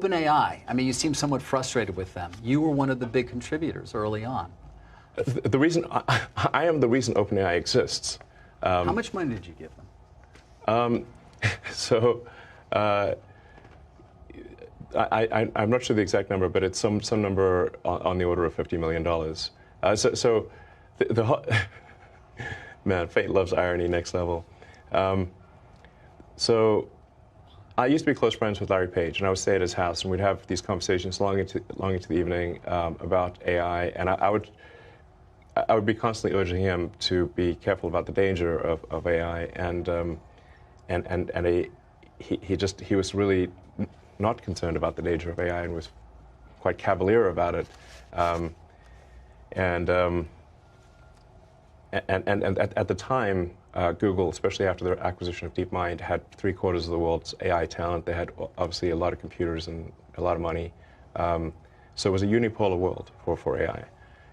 OpenAI, I mean, you seem somewhat frustrated with them. You were one of the big contributors early on. The reason I am the reason OpenAI exists. How much money did you give them? I'm not sure the exact number, but it's some number on the order of $50 million. Man, fate loves irony, next level. So I used to be close friends with Larry Page, and I would stay at his house, and we'd have these conversations long into the evening about AI, and I would be constantly urging him to be careful about the danger of AI, he was really not concerned about the danger of AI and was quite cavalier about it, and at the time, Google, especially after their acquisition of DeepMind, had 3/4 of the world's AI talent. They had obviously a lot of computers and a lot of money. So it was a unipolar world for AI.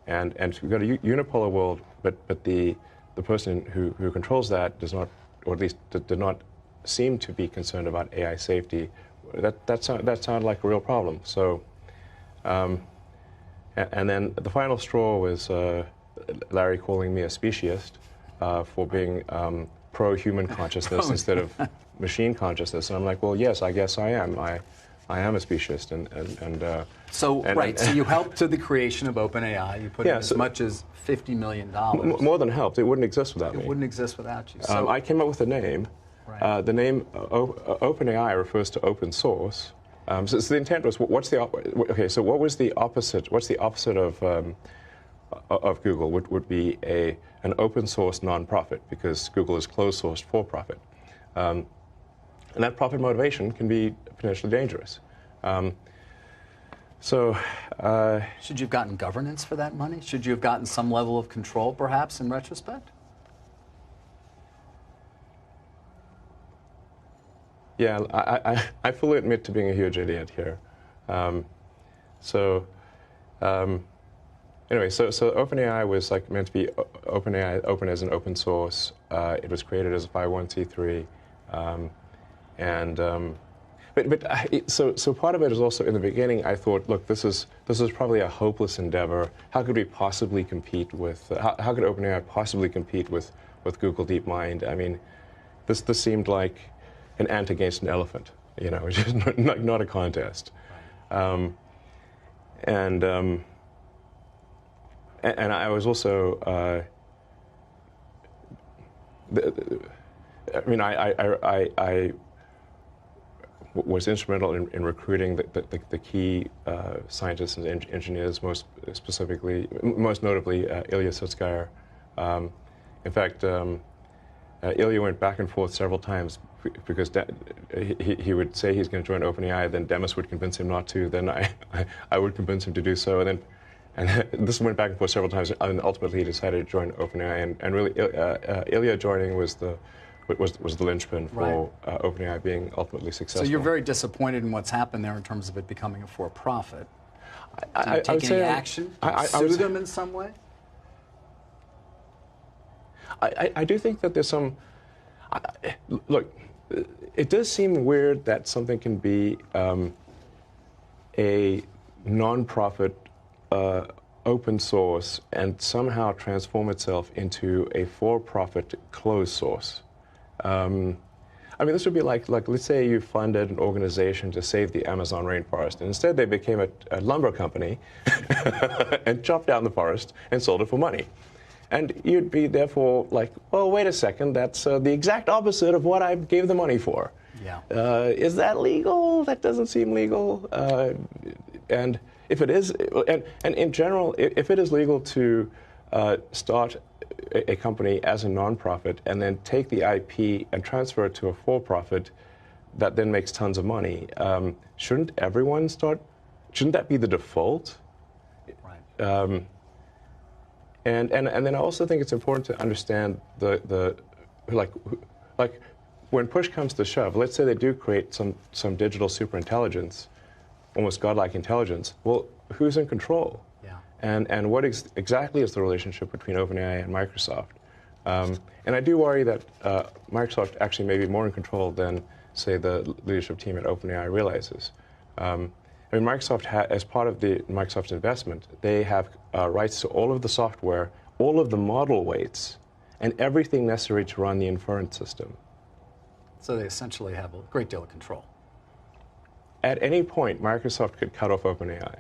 And we've got a unipolar world, but the person who controls that does not, or at least did not seem to be concerned about AI safety. That sounded like a real problem. So, and then the final straw was Larry calling me a speciesist for being pro-human consciousness instead of machine consciousness. And I'm like, well, yes, I guess I am. I am a speciesist. So you helped to the creation of OpenAI. You put in as much as $50 million. More than helped. It wouldn't exist without me. It wouldn't exist without you. So I came up with a name. Right. The name OpenAI refers to open source. So the intent was, what's the opposite? What's the opposite of Google? Would be an open source nonprofit, because Google is closed sourced for profit, and that profit motivation can be potentially dangerous. Should you have gotten governance for that money? Should you have gotten some level of control, perhaps, in retrospect? Yeah, I fully admit to being a huge idiot here. Anyway, so OpenAI was meant to be open as an open source. It was created as a 501c3, so part of it is also, in the beginning, I thought, look, this is probably a hopeless endeavor. How could we possibly compete with? How could OpenAI possibly compete with Google DeepMind? I mean, this seemed like an ant against an elephant, which is not a contest. And I was also, I was instrumental in recruiting the key scientists and engineers, most notably Ilya Sutskever. In fact, Ilya went back and forth several times, because he would say he's going to join OpenAI, then Demis would convince him not to, then I would convince him to do so, and this went back and forth several times, and ultimately he decided to join OpenAI, and really Ilya joining was the linchpin for OpenAI being ultimately successful. So you're very disappointed in what's happened there in terms of it becoming a for-profit. Did you take any action? Sue them in some way? I do think that there's some... Look, it does seem weird that something can be a non-profit open source and somehow transform itself into a for-profit closed source. I mean, this would be like let's say you funded an organization to save the Amazon rainforest, and instead they became a lumber company and chopped down the forest and sold it for money. And you'd be therefore like, well, wait a second, that's the exact opposite of what I gave the money for. Yeah. Is that legal? That doesn't seem legal. And if it is, and in general, if it is legal to start a company as a nonprofit and then take the IP and transfer it to a for-profit that then makes tons of money, shouldn't everyone start? Shouldn't that be the default? Right. And then I also think it's important to understand like when push comes to shove, let's say they do create some digital superintelligence, almost godlike intelligence. Well, who's in control? Yeah. And what exactly is the relationship between OpenAI and Microsoft? And I do worry that Microsoft actually may be more in control than, say, the leadership team at OpenAI realizes. I mean, Microsoft, as part of Microsoft's investment, they have rights to all of the software, all of the model weights, and everything necessary to run the inference system. So they essentially have a great deal of control. At any point, Microsoft could cut off OpenAI.